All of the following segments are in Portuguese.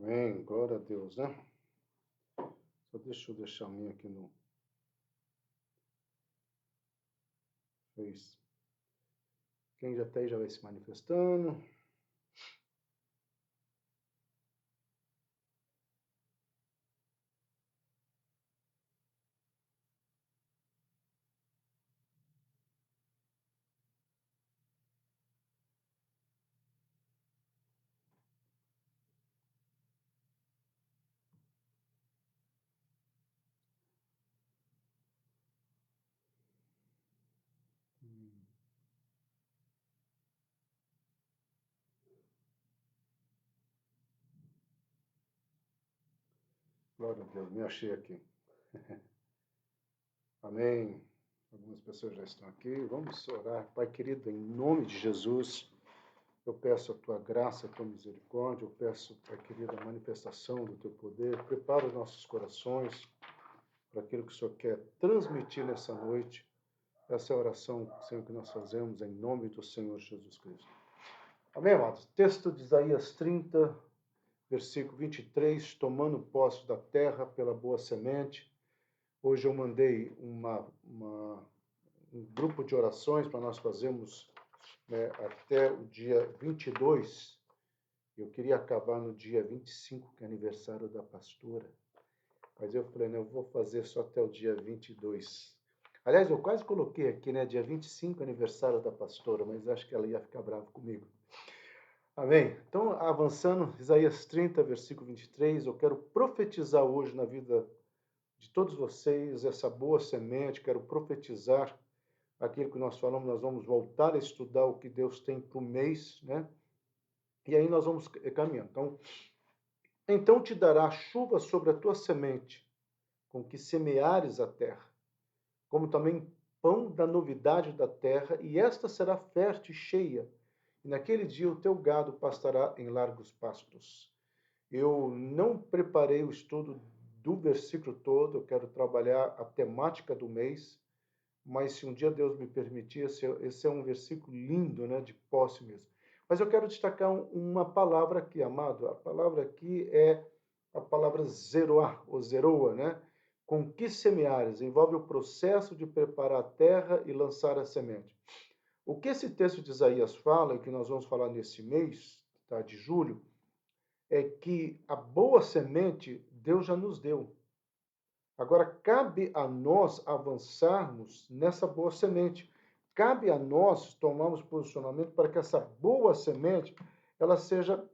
Amém, glória a Deus, né? Só deixa eu deixar a minha aqui no Face. Quem já tem já vai se manifestando. Glória a Deus, me achei aqui. Amém. Algumas pessoas já estão aqui. Vamos orar. Pai querido, em nome de Jesus, eu peço a tua graça, a tua misericórdia. Eu peço, Pai querido, a manifestação do teu poder. Prepara os nossos corações para aquilo que o Senhor quer transmitir nessa noite. Essa é a oração, Senhor, que nós fazemos em nome do Senhor Jesus Cristo. Amém, amados? Texto de Isaías 30, versículo 23, tomando posse da terra pela boa semente. Hoje eu mandei um grupo de orações para nós fazermos, né, até o dia 22. Eu queria acabar no dia 25, que é aniversário da pastora. Mas eu falei, não, eu vou fazer só até o dia 22. Aliás, eu quase coloquei aqui, né, dia 25, aniversário da pastora, mas acho que ela ia ficar brava comigo. Amém? Então, avançando, Isaías 30, versículo 23, eu quero profetizar hoje na vida de todos vocês essa boa semente, quero profetizar aquilo que nós falamos, nós vamos voltar a estudar o que Deus tem para o mês, né? E aí nós vamos caminhando. Então te dará chuva sobre a tua semente, com que semeares a terra, como também pão da novidade da terra, e esta será fértil e cheia, e naquele dia o teu gado pastará em largos pastos. Eu não preparei o estudo do versículo todo, eu quero trabalhar a temática do mês, mas se um dia Deus me permitir, esse é um versículo lindo, né, de posse mesmo. Mas eu quero destacar uma palavra aqui, amado. A palavra aqui é a palavra zeroar, ou zeroa, né? Com que semeares? Envolve o processo de preparar a terra e lançar a semente. O que esse texto de Isaías fala, e que nós vamos falar nesse mês, tá, de julho, é que a boa semente Deus já nos deu. Agora, cabe a nós avançarmos nessa boa semente. Cabe a nós tomarmos posicionamento para que essa boa semente ela seja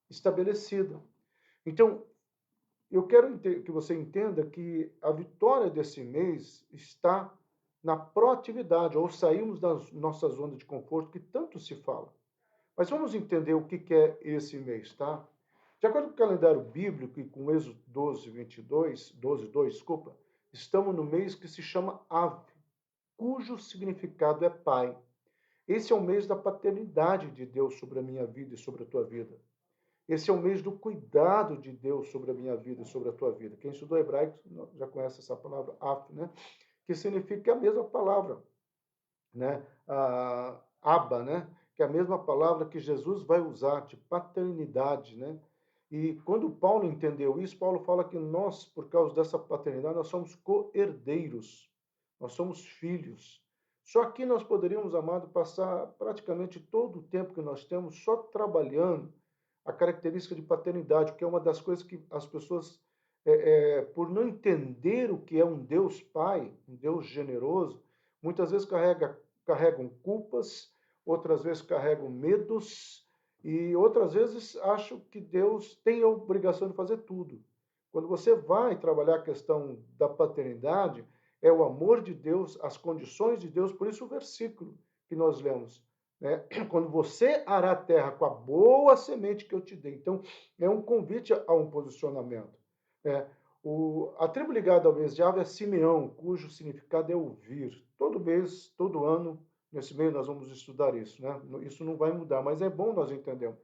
estabelecida. Então, eu quero que você entenda que a vitória desse mês está na proatividade, ou sairmos da nossa zona de conforto, que tanto se fala. Mas vamos entender o que é esse mês, tá? De acordo com o calendário bíblico e com Êxodo 12, 22, 12, 2, desculpa, estamos no mês que se chama Av, cujo significado é pai. Esse é o mês da paternidade de Deus sobre a minha vida e sobre a tua vida. Esse é o mês do cuidado de Deus sobre a minha vida e sobre a tua vida. Quem estudou hebraico já conhece essa palavra Af, né? Que significa a mesma palavra, né? Abba, né? Que é a mesma palavra que Jesus vai usar de paternidade, né? E quando Paulo entendeu isso, Paulo fala que nós, por causa dessa paternidade, nós somos co-herdeiros, nós somos filhos. Só que nós poderíamos, amado, passar praticamente todo o tempo que nós temos só trabalhando a característica de paternidade, que é uma das coisas que as pessoas, por não entender o que é um Deus Pai, um Deus generoso, muitas vezes carregam culpas, outras vezes carregam medos, e outras vezes acham que Deus tem a obrigação de fazer tudo. Quando você vai trabalhar a questão da paternidade, é o amor de Deus, as condições de Deus, por isso o versículo que nós lemos, né? Quando você arar a terra com a boa semente que eu te dei. Então, é um convite a um posicionamento. Né? A tribo ligada ao mês de Ave é Simeão, cujo significado é ouvir. Todo mês, todo ano, nesse mês nós vamos estudar isso, né? Isso não vai mudar, mas é bom nós entendermos.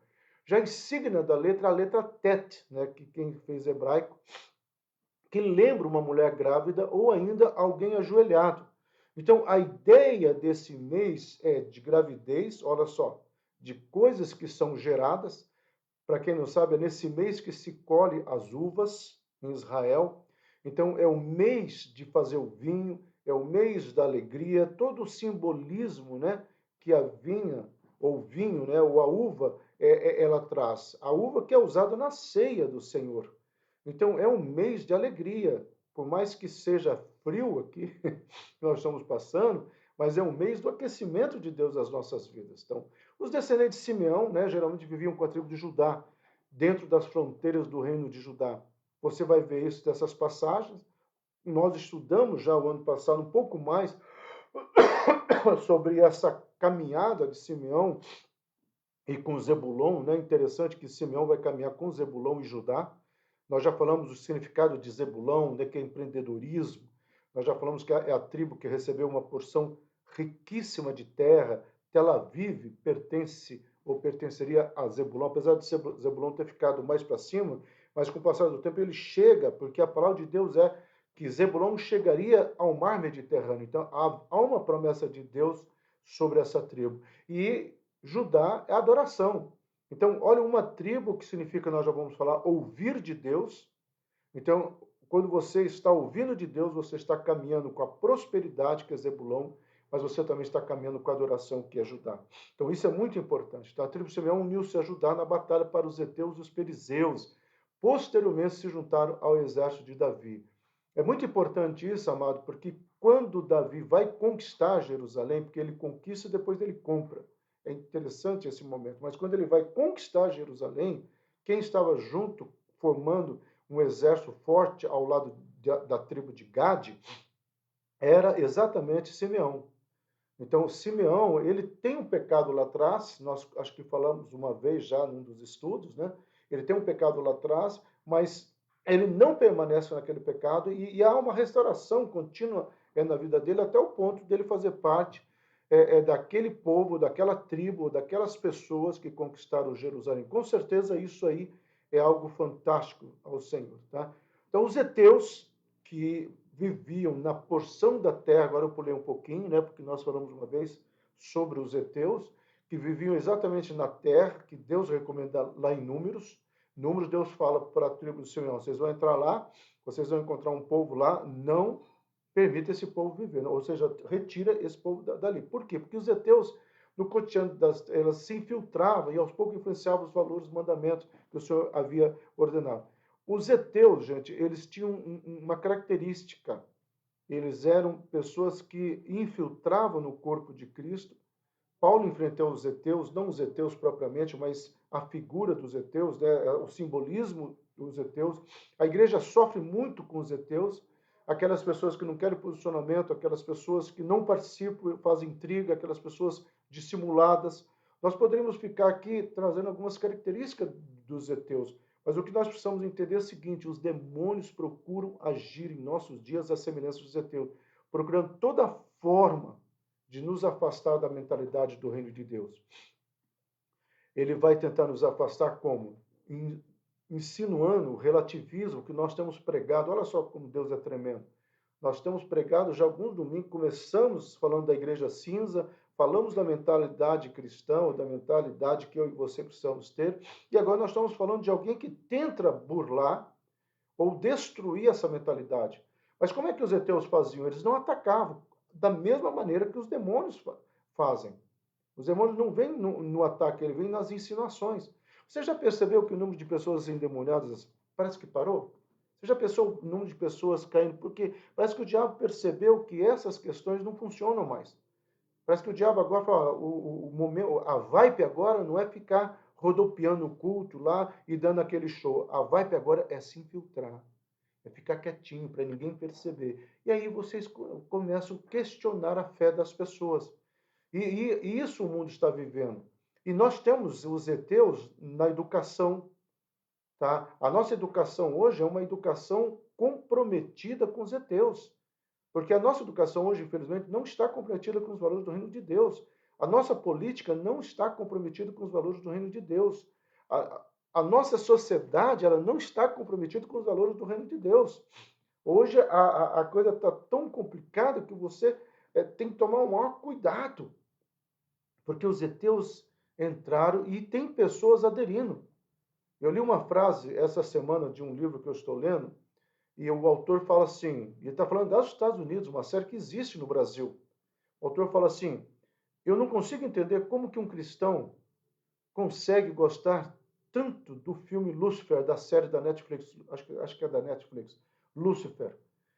Já a insígnia da letra, a letra Tet, né? Que quem fez hebraico, que lembra uma mulher grávida ou ainda alguém ajoelhado. Então, a ideia desse mês é de gravidez, olha só, de coisas que são geradas para quem não sabe, é nesse mês que se colhe as uvas em Israel. Então, é o mês de fazer o vinho, é o mês da alegria, todo o simbolismo, né, que a vinha, ou vinho, né, ou a uva, ela traz. A uva que é usada na ceia do Senhor. Então, é um mês de alegria, por mais que seja frio aqui, que nós estamos passando, mas é um mês do aquecimento de Deus nas nossas vidas. Então, os descendentes de Simeão, né, geralmente viviam com a tribo de Judá, dentro das fronteiras do reino de Judá. Você vai ver isso dessas passagens. Nós estudamos já o ano passado um pouco mais sobre essa caminhada de Simeão e com Zebulon, né? Interessante que Simeão vai caminhar com Zebulon e Judá. Nós já falamos do significado de Zebulon, né, que é empreendedorismo. Nós já falamos que é a tribo que recebeu uma porção riquíssima de terra. Tel Aviv pertence ou pertenceria a Zebulon, apesar de Zebulon ter ficado mais para cima, mas com o passar do tempo ele chega, porque a palavra de Deus é que Zebulon chegaria ao mar Mediterrâneo. Então há uma promessa de Deus sobre essa tribo. E Judá é adoração. Então, olha, uma tribo que significa, nós já vamos falar, ouvir de Deus. Então, quando você está ouvindo de Deus, você está caminhando com a prosperidade, que é Zebulon, mas você também está caminhando com a adoração, que é Judá. Então, isso é muito importante. Então, a tribo de Simeão uniu-se a Judá na batalha para os heteus e os perizeus. Posteriormente, se juntaram ao exército de Davi. É muito importante isso, amado, porque quando Davi vai conquistar Jerusalém, porque ele conquista e depois ele compra. É interessante esse momento. Mas quando ele vai conquistar Jerusalém, quem estava junto, formando um exército forte ao lado da tribo de Gade, era exatamente Simeão. Então, Simeão, ele tem um pecado lá atrás, nós acho que falamos uma vez já num dos estudos, né? Ele tem um pecado lá atrás, mas ele não permanece naquele pecado e há uma restauração contínua na vida dele até o ponto dele fazer parte daquele povo, daquela tribo, daquelas pessoas que conquistaram Jerusalém. Com certeza isso aí é algo fantástico ao Senhor, tá? Então, os heteus que viviam na porção da terra, agora eu pulei um pouquinho, né, porque nós falamos uma vez sobre os heteus, que viviam exatamente na terra, que Deus recomenda lá em Números. Números, Deus fala para a tribo de Simeão, vocês vão entrar lá, vocês vão encontrar um povo lá, não permita esse povo viver, ou seja, retira esse povo dali. Por quê? Porque os heteus, no cotidiano, elas se infiltravam e aos poucos influenciavam os valores, os mandamentos que o Senhor havia ordenado. Os heteus, gente, eles tinham uma característica. Eles eram pessoas que infiltravam no corpo de Cristo. Paulo enfrentou os heteus, não os heteus propriamente, mas a figura dos heteus, né, o simbolismo dos heteus. A igreja sofre muito com os heteus, aquelas pessoas que não querem posicionamento, aquelas pessoas que não participam, fazem intriga, aquelas pessoas dissimuladas. Nós poderíamos ficar aqui trazendo algumas características dos heteus, mas o que nós precisamos entender é o seguinte: os demônios procuram agir em nossos dias à semelhança dos heteus, procurando toda forma de nos afastar da mentalidade do reino de Deus. Ele vai tentar nos afastar como? Insinuando o relativismo que nós temos pregado. Olha só como Deus é tremendo. Nós temos pregado já alguns domingos, começamos falando da igreja cinza, falamos da mentalidade cristã, da mentalidade que eu e você precisamos ter, e agora nós estamos falando de alguém que tenta burlar ou destruir essa mentalidade. Mas como é que os heteus faziam? Eles não atacavam da mesma maneira que os demônios fazem. Os demônios não vêm no ataque, ele vem nas insinuações. Você já percebeu que o número de pessoas endemoniadas parece que parou? Você já pensou o número de pessoas caindo? Porque parece que o diabo percebeu que essas questões não funcionam mais. Parece que o diabo agora fala, o momento, a vibe agora não é ficar rodopiando o culto lá e dando aquele show. A vibe agora é se infiltrar, é ficar quietinho para ninguém perceber. E aí vocês começam a questionar a fé das pessoas. E isso o mundo está vivendo. E nós temos os heteus na educação. Tá? A nossa educação hoje é uma educação comprometida com os heteus. Porque a nossa educação hoje, infelizmente, não está comprometida com os valores do reino de Deus. A nossa política não está comprometida com os valores do reino de Deus. A nossa sociedade ela não está comprometida com os valores do reino de Deus. Hoje a coisa está tão complicada que você tem que tomar o maior cuidado, porque os heteus entraram e tem pessoas aderindo. Eu li uma frase essa semana de um livro que eu estou lendo, e o autor fala assim, ele está falando dos Estados Unidos, uma série que existe no Brasil. O autor fala assim, eu não consigo entender como que um cristão consegue gostar tanto do filme Lucifer, da série da Netflix, acho que é da Netflix, Lucifer.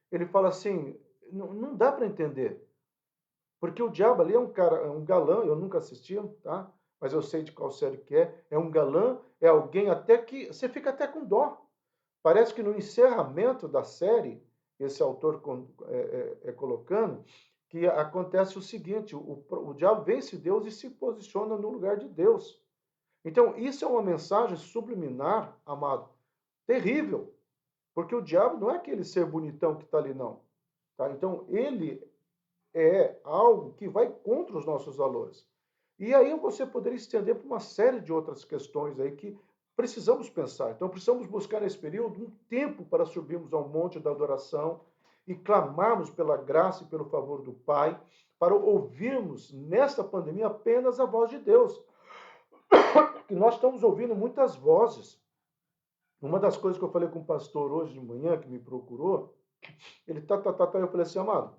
Ele fala assim, não dá para entender, porque o diabo ali é um cara, é um galã, eu nunca assisti, tá? Mas eu sei de qual série que é um galã, é alguém até que você fica até com dó. Parece que no encerramento da série, esse autor colocando, que acontece o seguinte, o diabo vence Deus e se posiciona no lugar de Deus. Então, isso é uma mensagem subliminar, amado, terrível, porque o diabo não é aquele ser bonitão que está ali, não. Tá? Então, ele é algo que vai contra os nossos valores. E aí você poderia estender para uma série de outras questões aí que precisamos pensar. Então, precisamos buscar nesse período um tempo para subirmos ao monte da adoração e clamarmos pela graça e pelo favor do Pai, para ouvirmos nesta pandemia apenas a voz de Deus. Que nós estamos ouvindo muitas vozes. Uma das coisas que eu falei com o pastor hoje de manhã, que me procurou, ele eu falei assim, amado,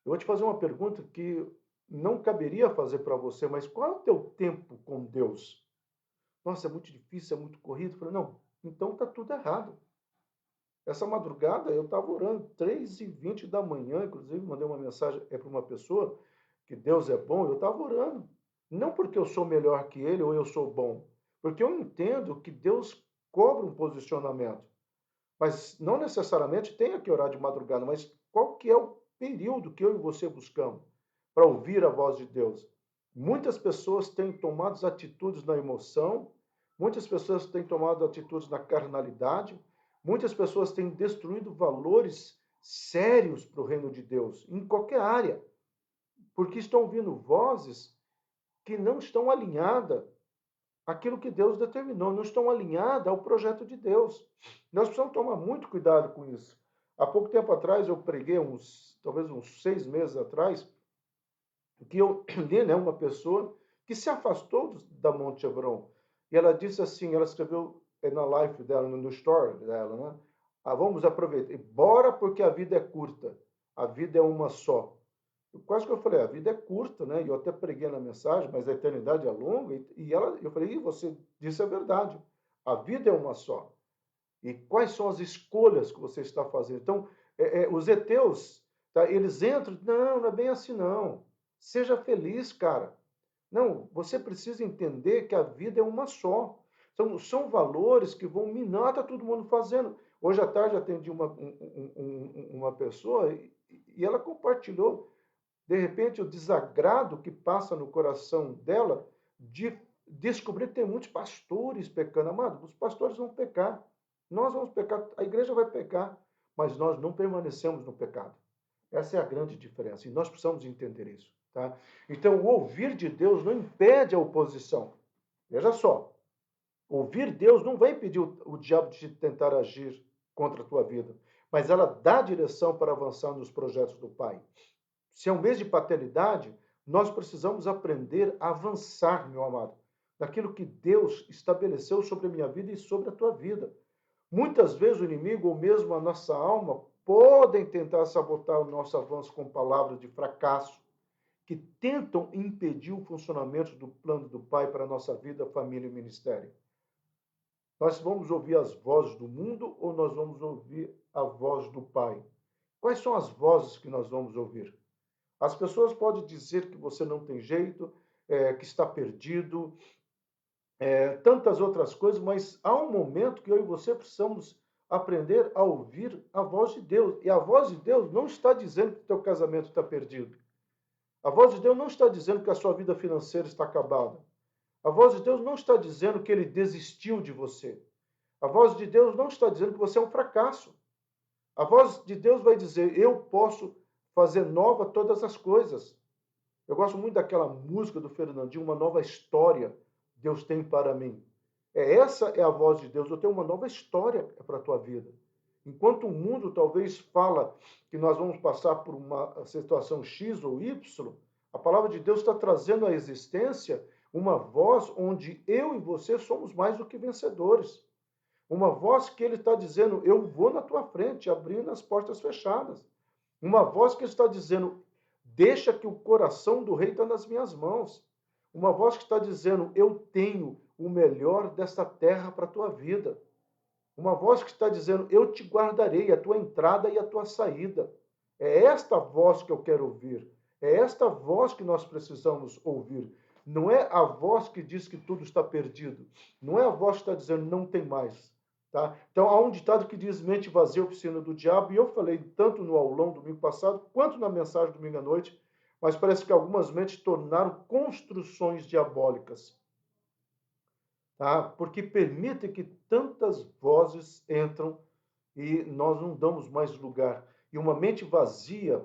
eu vou te fazer uma pergunta que não caberia fazer para você, mas qual é o teu tempo com Deus? Nossa, é muito difícil, é muito corrido. Eu falei, não, então está tudo errado. Essa madrugada eu estava orando, 3h20 da manhã, inclusive mandei uma mensagem para uma pessoa, que Deus é bom, eu estava orando. Não porque eu sou melhor que ele ou eu sou bom, porque eu entendo que Deus cobra um posicionamento. Mas não necessariamente tenha que orar de madrugada, mas qual que é o período que eu e você buscamos para ouvir a voz de Deus? Muitas pessoas têm tomado atitudes na emoção, muitas pessoas têm tomado atitudes na carnalidade, muitas pessoas têm destruído valores sérios para o reino de Deus, em qualquer área, porque estão ouvindo vozes que não estão alinhadas àquilo que Deus determinou, não estão alinhadas ao projeto de Deus. Nós precisamos tomar muito cuidado com isso. Há pouco tempo atrás eu preguei, talvez uns 6 meses atrás, que eu li, né, uma pessoa que se afastou da Monte Hebron. E ela disse assim, ela escreveu na live dela, no story dela, né? Ah, vamos aproveitar. Bora porque a vida é curta. A vida é uma só. Quase que eu falei, a vida é curta, né? E eu até preguei na mensagem, mas a eternidade é longa. Eu falei, você disse a verdade. A vida é uma só. E quais são as escolhas que você está fazendo? Então, os heteus, tá, eles entram, não é bem assim não. Seja feliz, cara. Não, você precisa entender que a vida é uma só. São valores que vão minar, está todo mundo fazendo. Hoje à tarde atendi uma pessoa e ela compartilhou, de repente, o desagrado que passa no coração dela de descobrir que tem muitos pastores pecando. Amado, os pastores vão pecar. Nós vamos pecar, a igreja vai pecar, mas nós não permanecemos no pecado. Essa é a grande diferença e nós precisamos entender isso. Tá? Então, o ouvir de Deus não impede a oposição. Veja só, ouvir Deus não vai impedir o diabo de tentar agir contra a tua vida, mas ela dá direção para avançar nos projetos do Pai. Se é um mês de paternidade, nós precisamos aprender a avançar, meu amado, daquilo que Deus estabeleceu sobre a minha vida e sobre a tua vida. Muitas vezes o inimigo ou mesmo a nossa alma podem tentar sabotar o nosso avanço com palavras de fracasso, que tentam impedir o funcionamento do plano do Pai para a nossa vida, família e ministério. Nós vamos ouvir as vozes do mundo ou nós vamos ouvir a voz do Pai? Quais são as vozes que nós vamos ouvir? As pessoas podem dizer que você não tem jeito, que está perdido, tantas outras coisas, mas há um momento que eu e você precisamos aprender a ouvir a voz de Deus. E a voz de Deus não está dizendo que o teu casamento está perdido. A voz de Deus não está dizendo que a sua vida financeira está acabada. A voz de Deus não está dizendo que ele desistiu de você. A voz de Deus não está dizendo que você é um fracasso. A voz de Deus vai dizer, eu posso fazer nova todas as coisas. Eu gosto muito daquela música do Fernandinho, Uma Nova História Deus tem para mim. Essa é a voz de Deus, eu tenho uma nova história para a tua vida. Enquanto o mundo talvez fala que nós vamos passar por uma situação X ou Y, a palavra de Deus está trazendo à existência uma voz onde eu e você somos mais do que vencedores. Uma voz que ele está dizendo, eu vou na tua frente, abrindo as portas fechadas. Uma voz que está dizendo, deixa que o coração do rei está nas minhas mãos. Uma voz que está dizendo, eu tenho o melhor desta terra para a tua vida. Uma voz que está dizendo, eu te guardarei a tua entrada e a tua saída. É esta voz que eu quero ouvir. É esta voz que nós precisamos ouvir. Não é a voz que diz que tudo está perdido. Não é a voz que está dizendo não tem mais. Tá? Então, há um ditado que diz mente vazia, oficina do diabo, e eu falei tanto no aulão domingo passado, quanto na mensagem domingo à noite, mas parece que algumas mentes tornaram construções diabólicas, tá? Porque permitem que tantas vozes entram e nós não damos mais lugar. E uma mente vazia,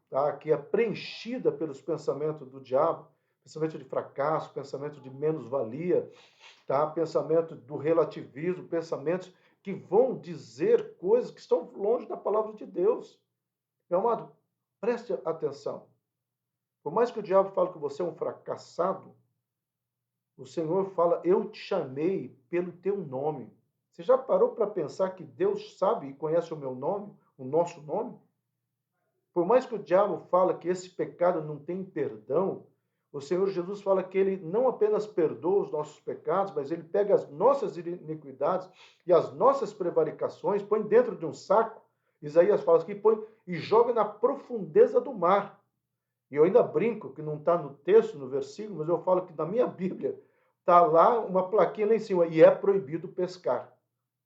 tá? Que é preenchida pelos pensamentos do diabo, pensamento de fracasso, pensamento de menos-valia, tá? Pensamento do relativismo, pensamentos que vão dizer coisas que estão longe da palavra de Deus. Meu amado, preste atenção. Por mais que o diabo fale que você é um fracassado, o Senhor fala, eu te chamei pelo teu nome. Você já parou para pensar que Deus sabe e conhece o meu nome, o nosso nome? Por mais que o diabo fale que esse pecado não tem perdão, o Senhor Jesus fala que ele não apenas perdoa os nossos pecados, mas ele pega as nossas iniquidades e as nossas prevaricações, põe dentro de um saco. Isaías fala que põe e joga na profundeza do mar. E eu ainda brinco que não está no texto, no versículo, mas eu falo que na minha Bíblia está lá uma plaquinha lá em cima, e é proibido pescar.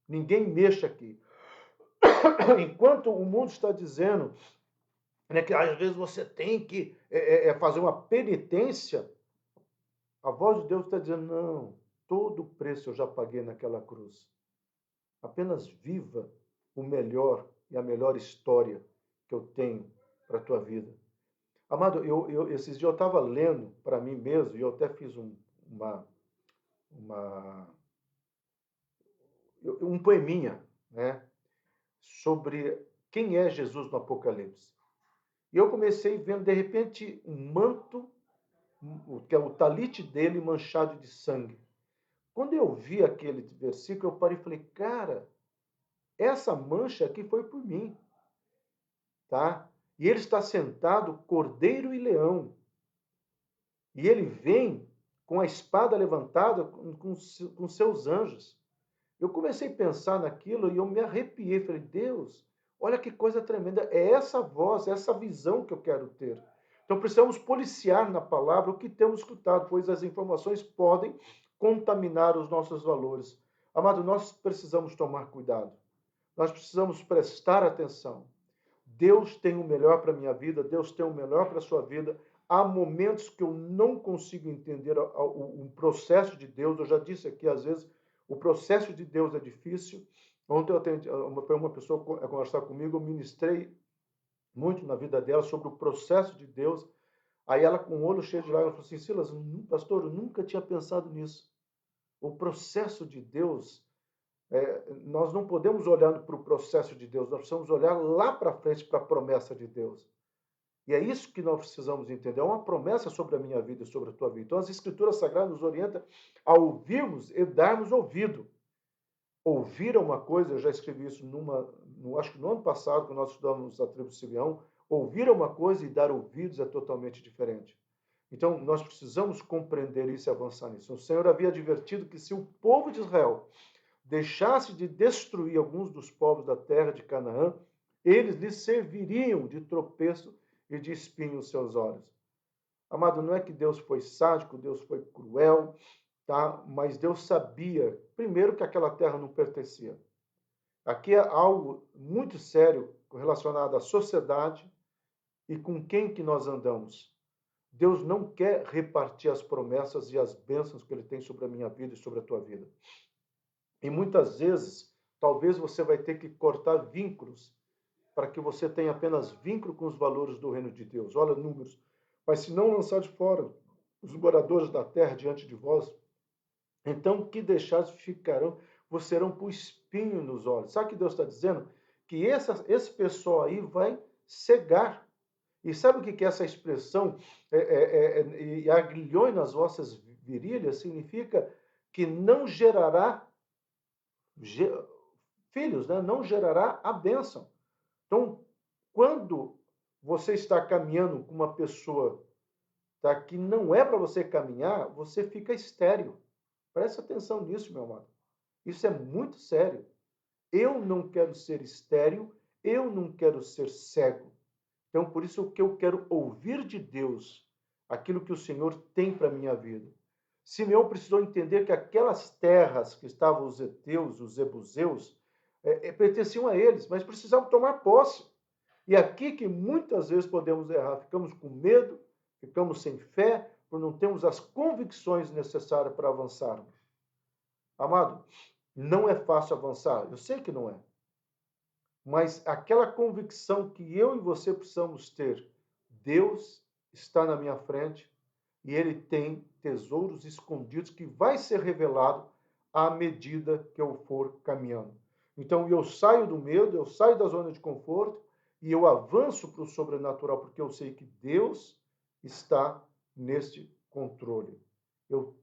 Ninguém mexa aqui. Enquanto o mundo está dizendo, né, que às vezes você tem que fazer uma penitência, a voz de Deus está dizendo, não, todo o preço eu já paguei naquela cruz. Apenas viva o melhor e a melhor história que eu tenho para a tua vida. Amado, esses dias eu estava lendo para mim mesmo, e eu até fiz um poeminha, né, sobre quem é Jesus no Apocalipse. E eu comecei vendo, de repente, um manto, que é o talite dele manchado de sangue. Quando eu vi aquele versículo, eu parei e falei, cara, essa mancha aqui foi por mim, tá? E ele está sentado, cordeiro e leão. E ele vem com a espada levantada com seus anjos. Eu comecei a pensar naquilo e eu me arrepiei. Falei, Deus, olha que coisa tremenda. É essa voz, é essa visão que eu quero ter. Então precisamos policiar na palavra o que temos escutado, pois as informações podem contaminar os nossos valores. Amado, nós precisamos tomar cuidado. Nós precisamos prestar atenção. Deus tem o melhor para a minha vida, Deus tem o melhor para a sua vida. Há momentos que eu não consigo entender o processo de Deus. Eu já disse aqui, às vezes, o processo de Deus é difícil. Ontem foi uma pessoa conversar comigo, eu ministrei muito na vida dela sobre o processo de Deus. Aí ela, com o olho cheio de lágrimas, falou assim, Silas, pastor, eu nunca tinha pensado nisso. O processo de Deus, nós não podemos olhar para o processo de Deus, nós precisamos olhar lá para frente para a promessa de Deus. E é isso que nós precisamos entender. É uma promessa sobre a minha vida e sobre a tua vida. Então, as Escrituras Sagradas nos orientam a ouvirmos e darmos ouvido. Ouvir é uma coisa, eu já escrevi isso acho que no ano passado, quando nós estudamos a tribo de Simeão, ouvir é uma coisa e dar ouvidos é totalmente diferente. Então, nós precisamos compreender isso e avançar nisso. O Senhor havia advertido que se o povo de Israel deixasse de destruir alguns dos povos da terra de Canaã, eles lhes serviriam de tropeço e de espinho os seus olhos. Amado, não é que Deus foi sádico, Deus foi cruel, tá? Mas Deus sabia, primeiro, que aquela terra não pertencia. Aqui é algo muito sério relacionado à sociedade e com quem que nós andamos. Deus não quer repartir as promessas e as bênçãos que Ele tem sobre a minha vida e sobre a tua vida. E muitas vezes, talvez você vai ter que cortar vínculos para que você tenha apenas vínculo com os valores do reino de Deus. Olha números. Mas se não lançar de fora os moradores da terra diante de vós, então que deixados ficarão, vos serão por espinho nos olhos. Sabe o que Deus está dizendo? Que esse pessoal aí vai cegar. E sabe o que é essa expressão? E aguilhões nas vossas virilha significa que não gerará filhos, né? Não gerará a bênção. Então, quando você está caminhando com uma pessoa, tá, que não é para você caminhar, você fica estéril. Preste atenção nisso, meu amado. Isso é muito sério. Eu não quero ser estéril, eu não quero ser cego. Então, por isso que eu quero ouvir de Deus aquilo que o Senhor tem para a minha vida. Simeão precisou entender que aquelas terras que estavam os heteus, os jebuseus, pertenciam a eles, mas precisavam tomar posse. E aqui que muitas vezes podemos errar, ficamos com medo, ficamos sem fé, por não termos as convicções necessárias para avançarmos. Amado, não é fácil avançar, eu sei que não é. Mas aquela convicção que eu e você precisamos ter, Deus está na minha frente e Ele tem tesouros escondidos que vai ser revelado à medida que eu for caminhando. Então eu saio do medo, eu saio da zona de conforto e eu avanço para o sobrenatural, porque eu sei que Deus está neste controle. Eu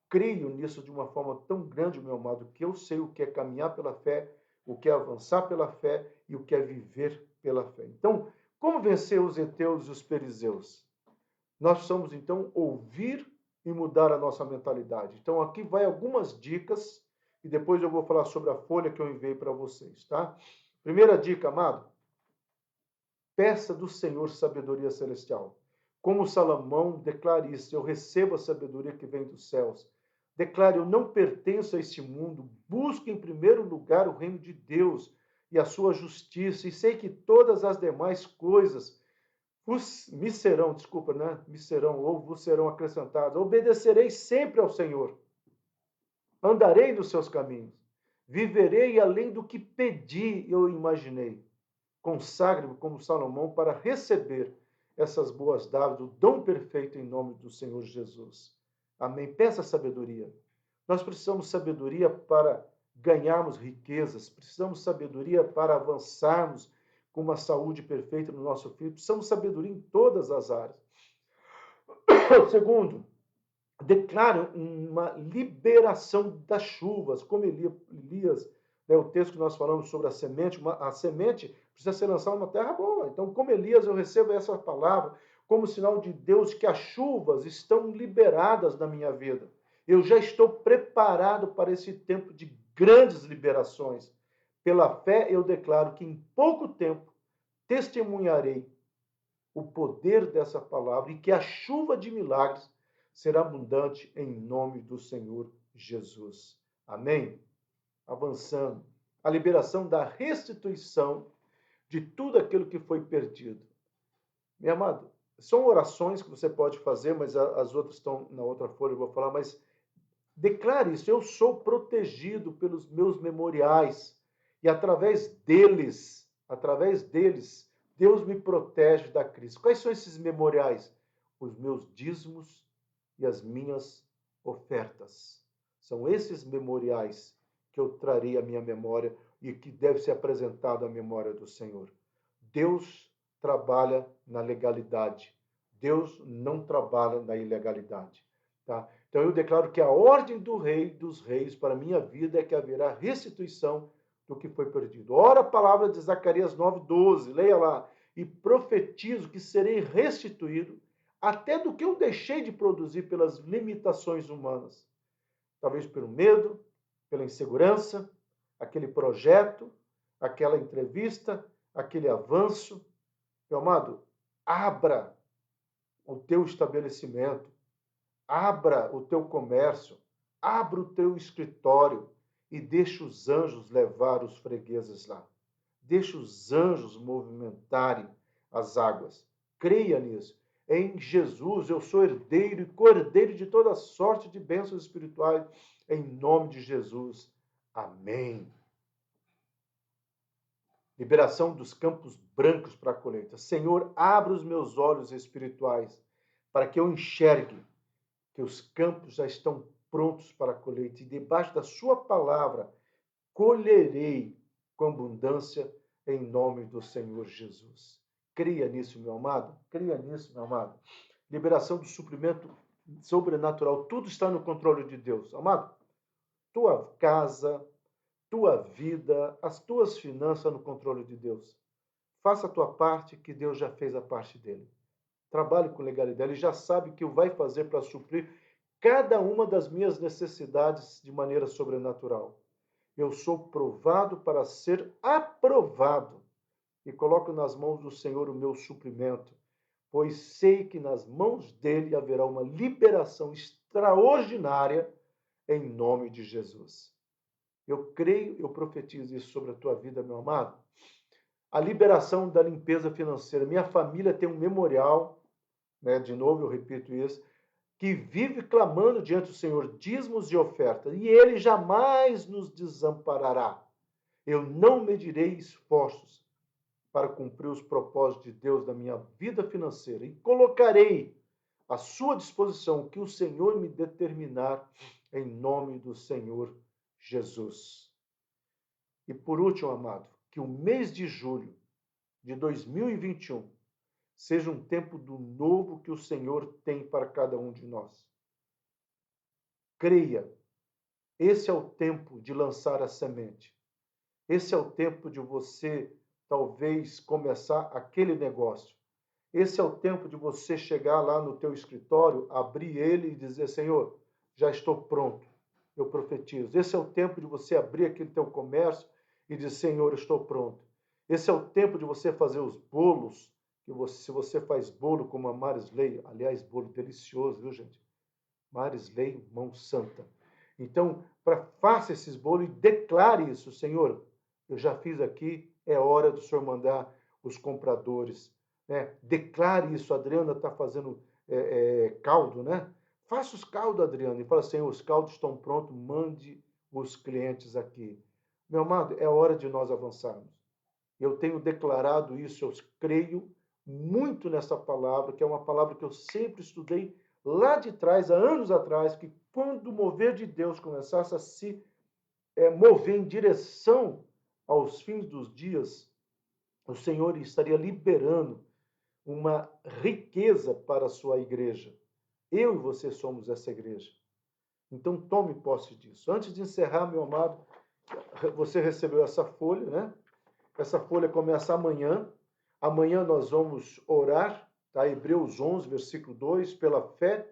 creio nisso de uma forma tão grande, meu amado, que eu sei o que é caminhar pela fé, o que é avançar pela fé e o que é viver pela fé. Então, como vencer os heteus e os perizeus? Nós precisamos, então, ouvir e mudar a nossa mentalidade. Então, aqui vai algumas dicas e depois eu vou falar sobre a folha que eu enviei para vocês, tá? Primeira dica, amado, peça do Senhor sabedoria celestial. Como Salomão declara isso, eu recebo a sabedoria que vem dos céus. Declare, eu não pertenço a este mundo, busque em primeiro lugar o reino de Deus e a sua justiça, e sei que todas as demais coisas me serão, desculpa, né? Me serão ou vos serão acrescentadas. Obedecerei sempre ao Senhor, andarei nos seus caminhos, viverei além do que pedi e eu imaginei. Consagre-me como Salomão para receber essas boas dádivas, o dom perfeito em nome do Senhor Jesus. Amém. Peça sabedoria. Nós precisamos sabedoria para ganharmos riquezas, precisamos sabedoria para avançarmos com uma saúde perfeita no nosso filho, precisamos sabedoria em todas as áreas. Segundo, declare uma liberação das chuvas, como Elias, né, o texto que nós falamos sobre a semente precisa ser lançada numa terra boa. Então, como Elias, eu recebo essa palavra como sinal de Deus que as chuvas estão liberadas na minha vida. Eu já estou preparado para esse tempo de grandes liberações. Pela fé, eu declaro que em pouco tempo testemunharei o poder dessa palavra e que a chuva de milagres será abundante em nome do Senhor Jesus. Amém? Avançando. A liberação da restituição de tudo aquilo que foi perdido. Meu amado, são orações que você pode fazer, mas as outras estão na outra folha, eu vou falar, mas declare isso, eu sou protegido pelos meus memoriais e através deles, Deus me protege da crise. Quais são esses memoriais? Os meus dízimos e as minhas ofertas. São esses memoriais que eu trarei à minha memória e que deve ser apresentado à memória do Senhor. Deus trabalha na legalidade. Deus não trabalha na ilegalidade. Tá? Então eu declaro que a ordem do Rei dos Reis para a minha vida é que haverá restituição do que foi perdido. Ora a palavra de Zacarias 9:12, leia lá. E profetizo que serei restituído até do que eu deixei de produzir pelas limitações humanas. Talvez pelo medo, pela insegurança, aquele projeto, aquela entrevista, aquele avanço. Meu amado, abra o teu estabelecimento, abra o teu comércio, abra o teu escritório e deixa os anjos levar os fregueses lá. Deixa os anjos movimentarem as águas. Creia nisso. Em Jesus eu sou herdeiro e cordeiro de toda sorte de bênçãos espirituais. Em nome de Jesus. Amém. Liberação dos campos brancos para a colheita. Senhor, abra os meus olhos espirituais para que eu enxergue que os campos já estão prontos para a colheita e debaixo da sua palavra colherei com abundância em nome do Senhor Jesus. Creia nisso, meu amado. Creia nisso, meu amado. Liberação do suprimento sobrenatural. Tudo está no controle de Deus. Amado, tua casa, tua vida, as tuas finanças no controle de Deus. Faça a tua parte, que Deus já fez a parte dele. Trabalhe com legalidade. Ele já sabe o que vai fazer para suprir cada uma das minhas necessidades de maneira sobrenatural. Eu sou provado para ser aprovado e coloco nas mãos do Senhor o meu suprimento, pois sei que nas mãos dele haverá uma liberação extraordinária em nome de Jesus. Eu creio, eu profetizo isso sobre a tua vida, meu amado. A liberação da limpeza financeira. Minha família tem um memorial, né? De novo eu repito isso, que vive clamando diante do Senhor dízimos e ofertas, e ele jamais nos desamparará. Eu não medirei esforços para cumprir os propósitos de Deus na minha vida financeira e colocarei à sua disposição o que o Senhor me determinar em nome do Senhor Jesus. E por último, amado, que o mês de julho de 2021 seja um tempo do novo que o Senhor tem para cada um de nós. Creia, esse é o tempo de lançar a semente. Esse é o tempo de você, talvez, começar aquele negócio. Esse é o tempo de você chegar lá no teu escritório, abrir ele e dizer, Senhor, já estou pronto, eu profetizo. Esse é o tempo de você abrir aquele teu comércio e dizer, Senhor, eu estou pronto. Esse é o tempo de você fazer os bolos, que você, se você faz bolo como a Marisley, aliás, bolo delicioso, viu, gente? Marisley, mão santa. Então, faça esses bolos e declare isso, Senhor, eu já fiz aqui, é hora do Senhor mandar os compradores. Né? Declare isso, a Adriana está fazendo caldo, né? Faça os caldos, Adriana, e fala assim, os caldos estão prontos, mande os clientes aqui. Meu amado, é hora de nós avançarmos. Eu tenho declarado isso, eu creio muito nessa palavra, que é uma palavra que eu sempre estudei lá de trás, há anos atrás, que quando o mover de Deus começasse a se mover em direção aos fins dos dias, o Senhor estaria liberando uma riqueza para a sua igreja. Eu e você somos essa igreja. Então tome posse disso. Antes de encerrar, meu amado, você recebeu essa folha, né? Essa folha começa amanhã. Amanhã nós vamos orar, tá? Hebreus 11, versículo 2, pela fé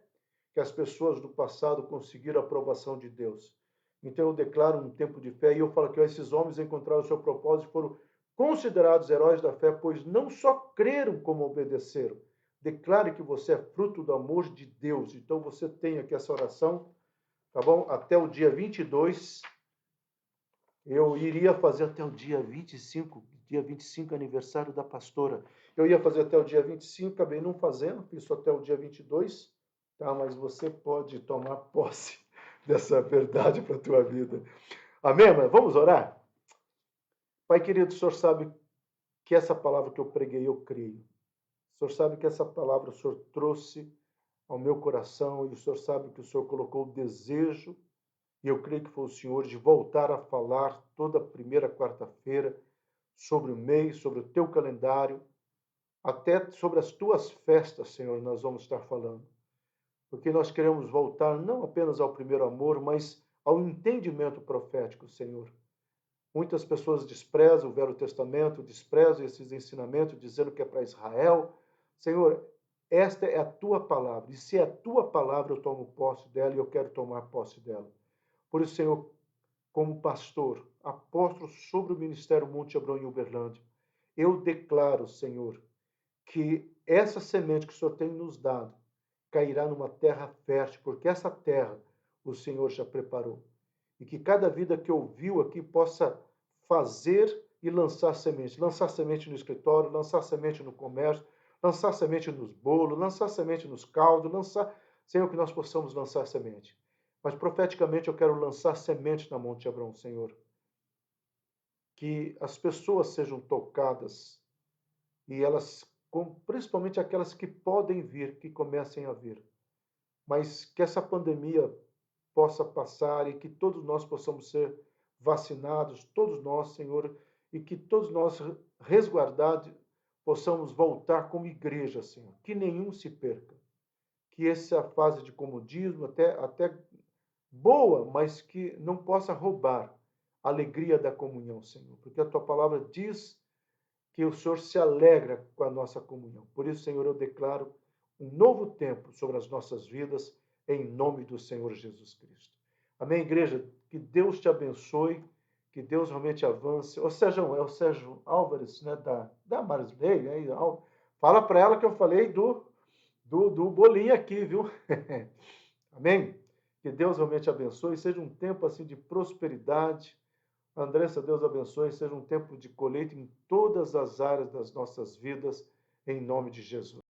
que as pessoas do passado conseguiram a aprovação de Deus. Então eu declaro um tempo de fé e eu falo que esses homens encontraram o seu propósito e foram considerados heróis da fé, pois não só creram como obedeceram. Declare que você é fruto do amor de Deus. Então você tem aqui essa oração, tá bom? Até o dia 22. Eu iria fazer até o dia 25 aniversário da pastora. Eu ia fazer até o dia 25, acabei não fazendo, fiz até o dia 22, tá? Mas você pode tomar posse dessa verdade para a tua vida. Amém, mãe? Vamos orar? Pai querido, o Senhor sabe que essa palavra que eu preguei, eu creio. O Senhor sabe que essa palavra o Senhor trouxe ao meu coração e o Senhor sabe que o Senhor colocou o desejo, e eu creio que foi o Senhor, de voltar a falar toda primeira quarta-feira sobre o mês, sobre o teu calendário, até sobre as tuas festas, Senhor, nós vamos estar falando. Porque nós queremos voltar não apenas ao primeiro amor, mas ao entendimento profético, Senhor. Muitas pessoas desprezam o Velho Testamento, desprezam esses ensinamentos, dizendo que é para Israel. Senhor, esta é a tua palavra, e se é a tua palavra, eu tomo posse dela e eu quero tomar posse dela. Por isso, Senhor, como pastor, apóstolo sobre o Ministério Monte Abrão em Uberlândia, eu declaro, Senhor, que essa semente que o Senhor tem nos dado cairá numa terra fértil, porque essa terra o Senhor já preparou. E que cada vida que ouviu aqui possa fazer e lançar semente no escritório, lançar semente no comércio, lançar semente nos bolos, lançar semente nos caldos, Senhor, que nós possamos lançar semente. Mas profeticamente eu quero lançar semente na Monte Abrão, Senhor. Que as pessoas sejam tocadas e elas, principalmente aquelas que podem vir, que comecem a vir. Mas que essa pandemia possa passar e que todos nós possamos ser vacinados, todos nós, Senhor, e que todos nós, resguardados, possamos voltar como igreja, Senhor. Que nenhum se perca. que essa fase de comodismo, até boa, mas que não possa roubar a alegria da comunhão, Senhor, porque a tua palavra diz que o Senhor se alegra com a nossa comunhão. Por isso, Senhor, eu declaro um novo tempo sobre as nossas vidas, em nome do Senhor Jesus Cristo. Amém, igreja? Que Deus te abençoe, que Deus realmente avance. Ou seja, é o Sérgio Álvares, né, da Marisley, aí, fala para ela que eu falei do bolinho aqui, viu? Amém? Que Deus realmente abençoe, seja um tempo assim de prosperidade. Andressa, Deus abençoe, seja um tempo de colheita em todas as áreas das nossas vidas, em nome de Jesus.